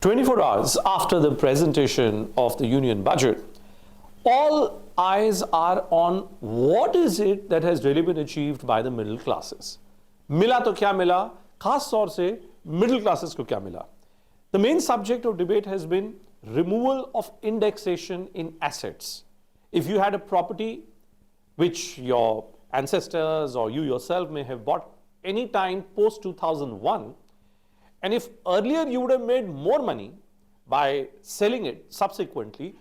24 hours after the presentation of the union budget, all eyes are on what is it that has really been achieved by the middle classes. Mila to kya mila? Khas taur se middle classes ko kya mila? The main subject of debate has been removal of indexation in assets. If you had a property which your ancestors or you yourself may have bought any time post 2001, and if earlier you would have made more money by selling it subsequently,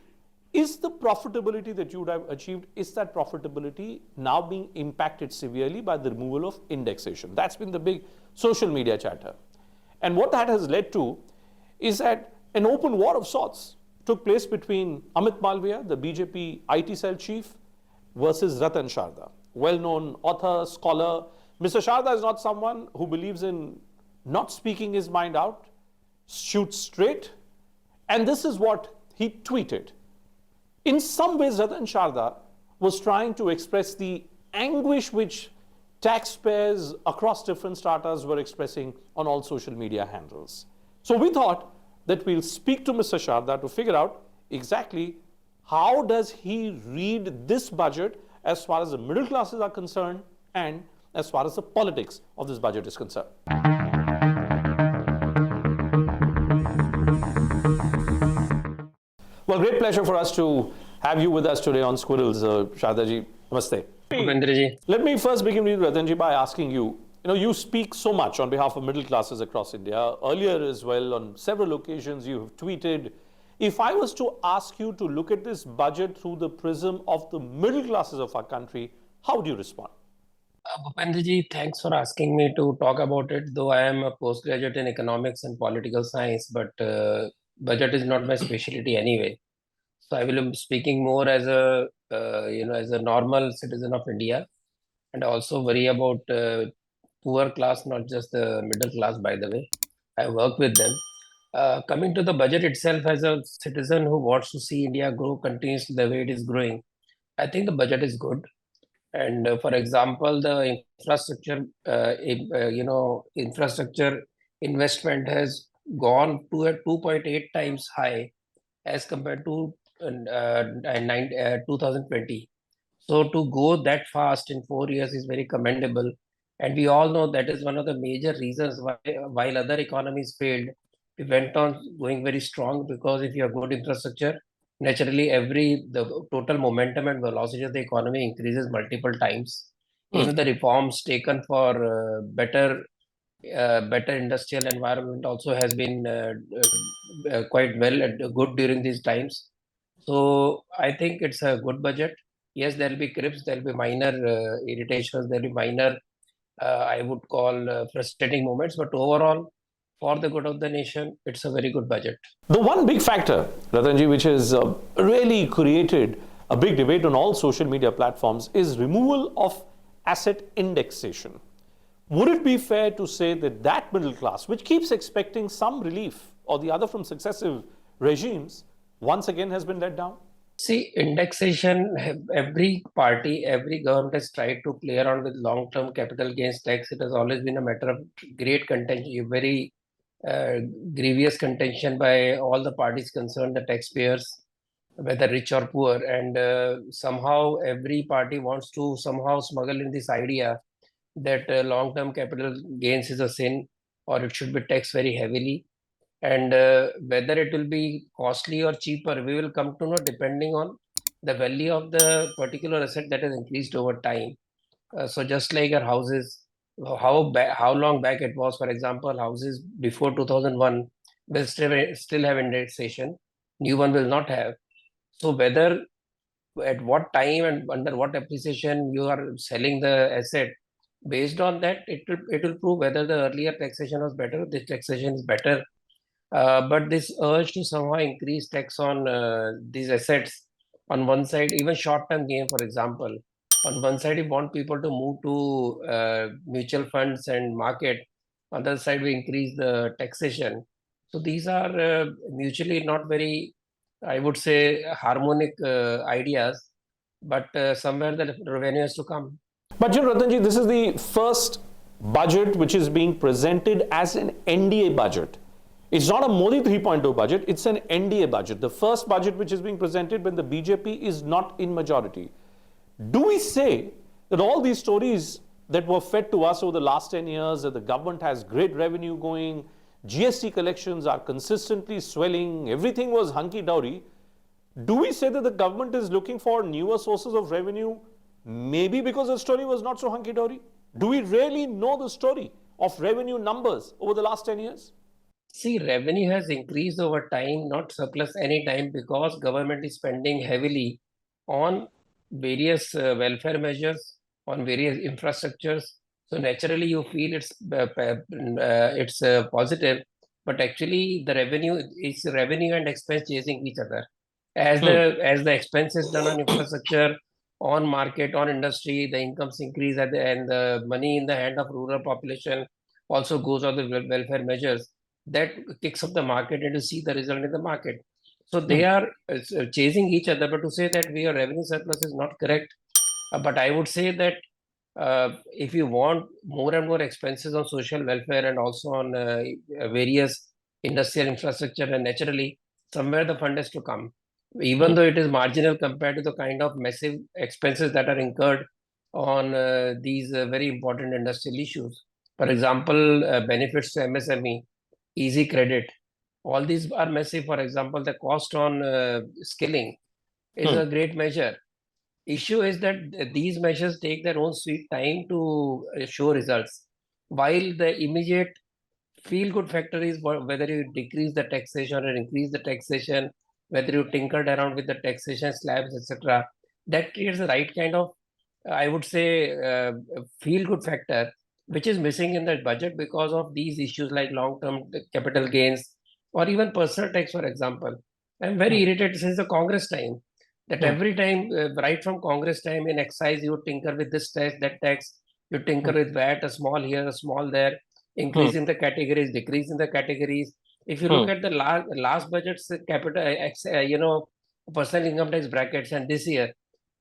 is the profitability that you would have achieved, is that profitability now being impacted severely by the removal of indexation? That's been the big social media chatter. And what that has led to is that an open war of sorts took place between Amit Malviya, the BJP IT cell chief, versus Ratan Sharda, well-known author, scholar. Mr. Sharda is not someone who believes in not speaking his mind out, shoots straight, and this is what he tweeted. In some ways, Ratan Sharda was trying to express the anguish which taxpayers across different stratas were expressing on all social media handles. So we thought that we'll speak to Mr. Sharda to figure out exactly how does he read this budget as far as the middle classes are concerned and as far as the politics of this budget is concerned. Well, great pleasure for us to have you with us today on Squirrels, Sharda ji. Namaste. Let me first begin with Ratan ji by asking you, you speak so much on behalf of middle classes across India. Earlier as well, on several occasions, you have tweeted. If I was to ask you to look at this budget through the prism of the middle classes of our country, how would you respond? Bhupendra ji, thanks for asking me to talk about it. Though I am a postgraduate in economics and political science, but budget is not my specialty anyway. So I will be speaking more as a as a normal citizen of India, and also worry about poor class, not just the middle class. By the way, I work with them. Coming to the budget itself, as a citizen who wants to see India grow continuously the way it is growing, I think the budget is good. And for example, the infrastructure investment has gone to a 2.8 times high as compared to 2020. So to go that fast in 4 years is very commendable. And we all know that is one of the major reasons why, while other economies failed, we went on going very strong, because if you have good infrastructure, naturally the total momentum and velocity of the economy increases multiple times. Even the reforms taken for better industrial environment also has been quite well and good during these times. So I think it's a good budget. Yes, there will be crips, there will be minor irritations, there will be minor, I would call frustrating moments, but overall, for the good of the nation, it's a very good budget. The one big factor, Ratanji, which has really created a big debate on all social media platforms is removal of asset indexation. Would it be fair to say that that middle class, which keeps expecting some relief or the other from successive regimes, once again has been let down? See, indexation, every party, every government has tried to play around with long-term capital gains tax. It has always been a matter of great contention, very grievous contention by all the parties concerned, the taxpayers, whether rich or poor. And somehow every party wants to somehow smuggle in this idea that long-term capital gains is a sin, or it should be taxed very heavily. And whether it will be costly or cheaper, we will come to know depending on the value of the particular asset that has increased over time. So just like our houses, how long back it was, for example, houses before 2001 will still have indexation, new one will not have. So whether at what time and under what appreciation you are selling the asset, based on that, it will prove whether the earlier taxation was better, this taxation is better. But this urge to somehow increase tax on these assets, on one side, even short-term gain, for example, on one side, we want people to move to mutual funds and market. On the other side, we increase the taxation. So these are mutually not very, I would say, harmonic ideas, but somewhere the revenue has to come. But Ratanji, this is the first budget which is being presented as an NDA budget. It's not a Modi 3.0 budget, it's an NDA budget. The first budget which is being presented when the BJP is not in majority. Do we say that all these stories that were fed to us over the last 10 years, that the government has great revenue going, GST collections are consistently swelling, everything was hunky-dory, do we say that the government is looking for newer sources of revenue, maybe because the story was not so hunky-dory? Do we really know the story of revenue numbers over the last 10 years? See, revenue has increased over time, not surplus any time, because government is spending heavily on various welfare measures, on various infrastructures. So naturally, you feel it's positive, but actually the revenue is revenue and expense chasing each other. As the expense is done on infrastructure, on market, on industry, the incomes increase and the money in the hand of rural population also goes on the welfare measures that kicks up the market and to see the result in the market. So they are chasing each other, but to say that we are revenue surplus is not correct. But I would say that if you want more and more expenses on social welfare and also on various industrial infrastructure, and naturally somewhere the fund has to come, even though it is marginal compared to the kind of massive expenses that are incurred on these very important industrial issues. For example, benefits to MSME, easy credit, all these are massive. For example, the cost on skilling is a great measure. Issue is that these measures take their own sweet time to show results, while the immediate feel good factor is whether you decrease the taxation or increase the taxation, whether you tinkered around with the taxation slabs, etc. That creates the right kind of, I would say, feel good factor, which is missing in the budget because of these issues like long term capital gains or even personal tax, for example. I'm very irritated since the Congress time that every time, right from Congress time in excise, you tinker with this tax, that tax, you tinker with VAT, a small here, a small there, increasing the categories, decreasing the categories. If you look at the last budget's capital, personal income tax brackets, and this year,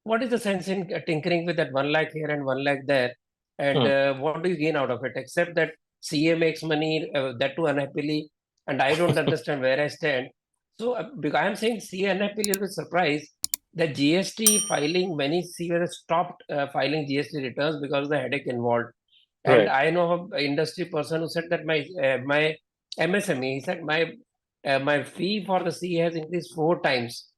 what is the sense in tinkering with that 1 lakh here and 1 lakh there? And what do you gain out of it? Except that CA makes money, that too unhappily, and I don't understand where I stand. So, because I'm saying CA unhappily, you'll be surprised that GST filing, many CAs stopped filing GST returns because of the headache involved. And Right. I know an industry person who said that my MSME, he said my fee for the CA has increased 4 times,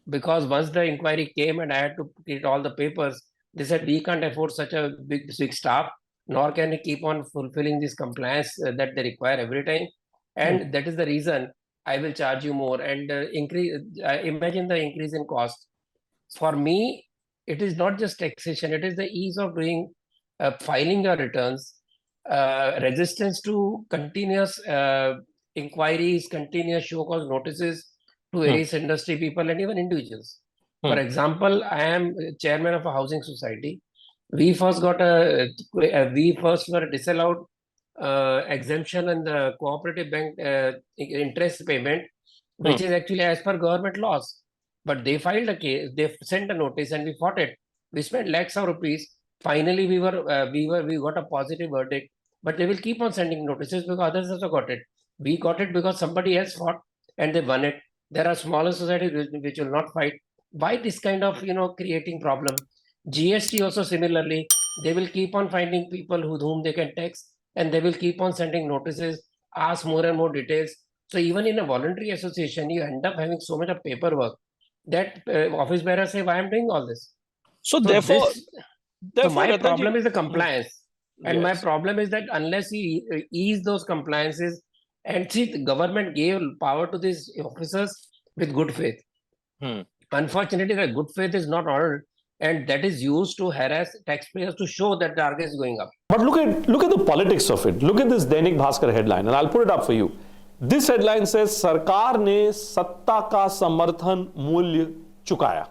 because once the inquiry came and I had to get all the papers, they said we can't afford such a big staff, nor can we keep on fulfilling this compliance that they require every time, and that is the reason I will charge you more and increase. Imagine the increase in cost. For me, it is not just taxation; it is the ease of doing filing your returns, resistance to continuous inquiries, continuous show cause notices to various industry people and even individuals. For example, I am chairman of a housing society. We first were disallowed exemption in the cooperative bank interest payment, which is actually as per government laws. But they filed a case, they sent a notice, and we fought it. We spent lakhs of rupees. Finally, we got a positive verdict. But they will keep on sending notices because others also got it. We got it because somebody else fought and they won it. There are smaller societies which will not fight. Why this kind of creating problem? GST also similarly, they will keep on finding people whom they can tax, and they will keep on sending notices, ask more and more details. So even in a voluntary association, you end up having so much of paperwork that office bearers say, "Why I'm doing all this?" So So therefore, this, so therefore, my problem Ratanji, is the compliance, and my yes. problem is that unless we ease those compliances, and see, the government gave power to these officers with good faith. Unfortunately, the good faith is not honored, and that is used to harass taxpayers to show that the target is going up. But look at the politics of it. Look at this Dainik Bhaskar headline, and I'll put it up for you. This headline says, "Sarkar ne satta ka samarthan मूल्य चुकाया."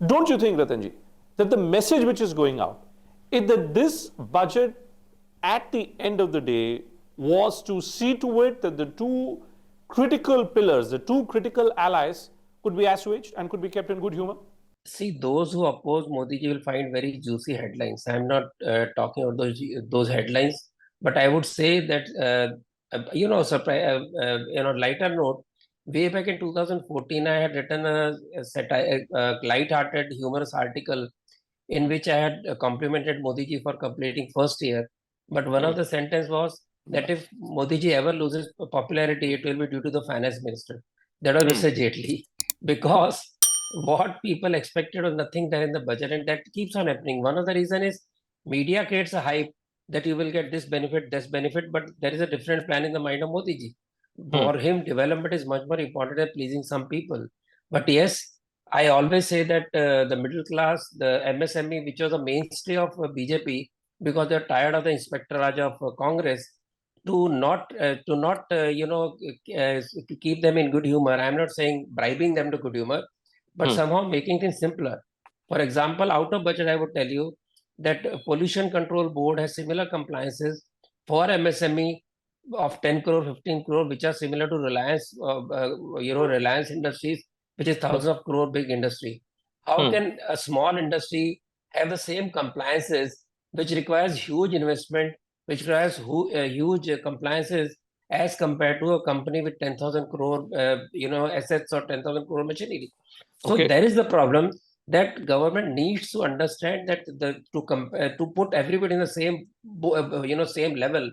Don't you think, Ratanji, that the message which is going out is that this budget, at the end of the day, was to see to it that the two critical pillars, the two critical allies, could be assuaged and could be kept in good humor? See, those who oppose Modi ji will find very juicy headlines. I'm not talking about those headlines, but I would say that lighter note, way back in 2014, I had written a light-hearted, humorous article in which I had complimented Modi ji for completing first year. But one of the sentence was that if Modi ji ever loses popularity, it will be due to the finance minister. That was Mr. Jaitley. Because what people expected was nothing there in the budget, and that keeps on happening. One of the reason is media creates a hype that you will get this benefit, but there is a different plan in the mind of Modi ji. For him, development is much more important than pleasing some people. But yes, I always say that the middle class, the MSME, which was the mainstay of BJP, because they're tired of the Inspector Raj of Congress, to keep them in good humor. I'm not saying bribing them to good humor, but somehow making things simpler. For example, out of budget, I would tell you that Pollution Control Board has similar compliances for MSME of 10 crore, 15 crore, which are similar to Reliance Industries, which is thousands of crore big industry. How can a small industry have the same compliances, which requires huge investment, which requires huge compliances as compared to a company with 10,000 crore, assets or 10,000 crore machinery? So Okay. there is the problem that government needs to understand that to put everybody in the same level,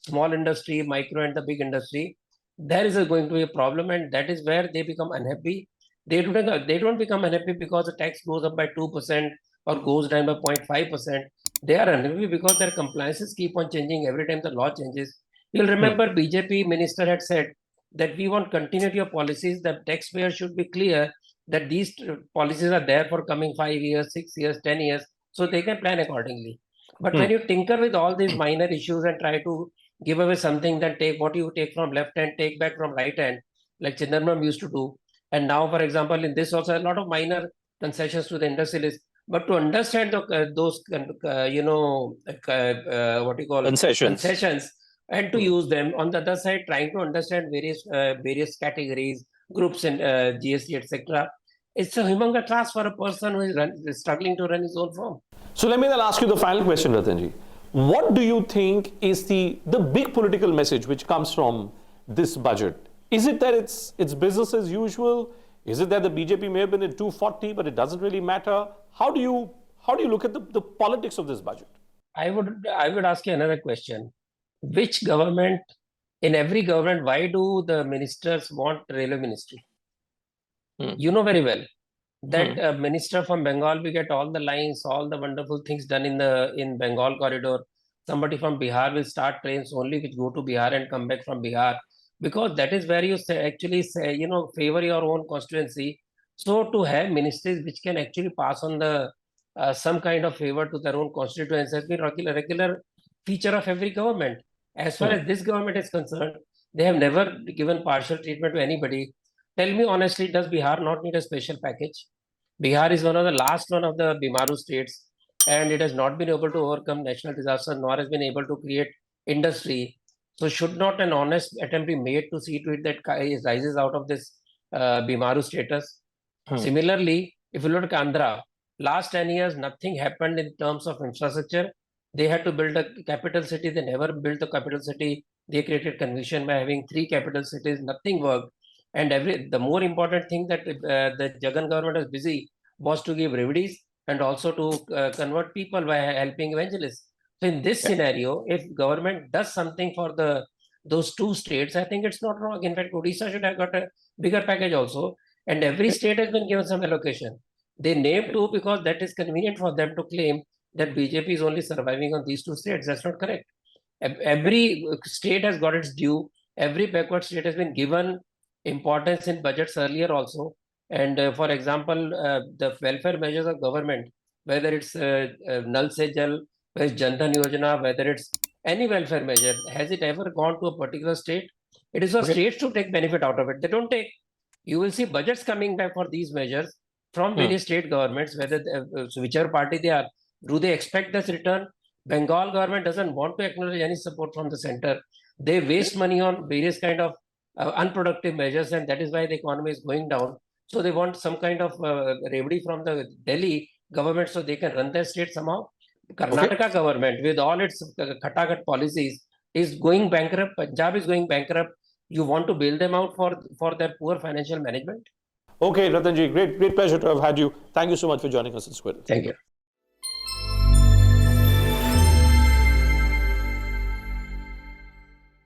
small industry, micro, and the big industry, there is going to be a problem, and that is where they become unhappy. They don't become unhappy because the tax goes up by 2% or goes down by 0.5%. They are unhappy because their compliances keep on changing every time the law changes. You'll remember BJP minister had said that we want continuity of policies. The taxpayer should be clear that these policies are there for coming 5 years, 6 years, 10 years, so they can plan accordingly. But when you tinker with all these minor issues and try to give away something, then take what you take from left hand, take back from right hand, like Chindarman used to do. And now, for example, in this also a lot of minor concessions to the industrialists. But to understand what you call Concessions. concessions, and to use them on the other side, trying to understand various categories, groups in GST, etc. It's a humongous task for a person who is struggling to run his own firm. So let me then ask you the final question, Ratanji. What do you think is the big political message which comes from this budget? Is it that it's business as usual? Is it that the BJP may have been at 240, but it doesn't really matter? How do you look at the politics of this budget? I would ask you another question. Which government, in every government, why do the ministers want railway ministry? You know very well that a minister from Bengal will get all the lines, all the wonderful things done in Bengal corridor. Somebody from Bihar will start trains only which go to Bihar and come back from Bihar, because that is where you favor your own constituency. So to have ministries which can actually pass on the some kind of favor to their own constituents has been regular feature of every government. As far as this government is concerned, they have never given partial treatment to anybody. Tell me honestly, does Bihar not need a special package? Bihar is one of the last one of the Bimaru states, and it has not been able to overcome national disaster, nor has been able to create industry. So should not an honest attempt be made to see to it that it rises out of this Bimaru status? Similarly, if you look at Andhra, last 10 years, nothing happened in terms of infrastructure. They had to build a capital city. They never built a capital city. They created confusion by having 3 capital cities. Nothing worked. And the more important thing that the Jagan government was busy was to give remedies and also to convert people by helping evangelists. So in this scenario, if government does something for those 2 states, I think it's not wrong. In fact, Odisha should have got a bigger package also. And every state has been given some allocation. They named 2 because that is convenient for them to claim that BJP is only surviving on these 2 states. That's not correct. Every state has got its due. Every backward state has been given importance in budgets earlier also. And for example, the welfare measures of government, whether it's Nal Se Jal, whether it's Jan Dhan Yojana, whether it's any welfare measure, has it ever gone to a particular state? It is for states to take benefit out of it. They don't take. You will see budgets coming back for these measures from various state governments, whether whichever party they are. Do they expect this return? Bengal government doesn't want to acknowledge any support from the center. They waste money on various kind of unproductive measures, and that is why the economy is going down. So they want some kind of remedy from the Delhi government so they can run their state somehow. Karnataka government, with all its khatakhat policies, is going bankrupt, Punjab is going bankrupt. You want to bail them out for their poor financial management? Okay, Ratanji, great pleasure to have had you. Thank you so much for joining us in Squid. Thank you.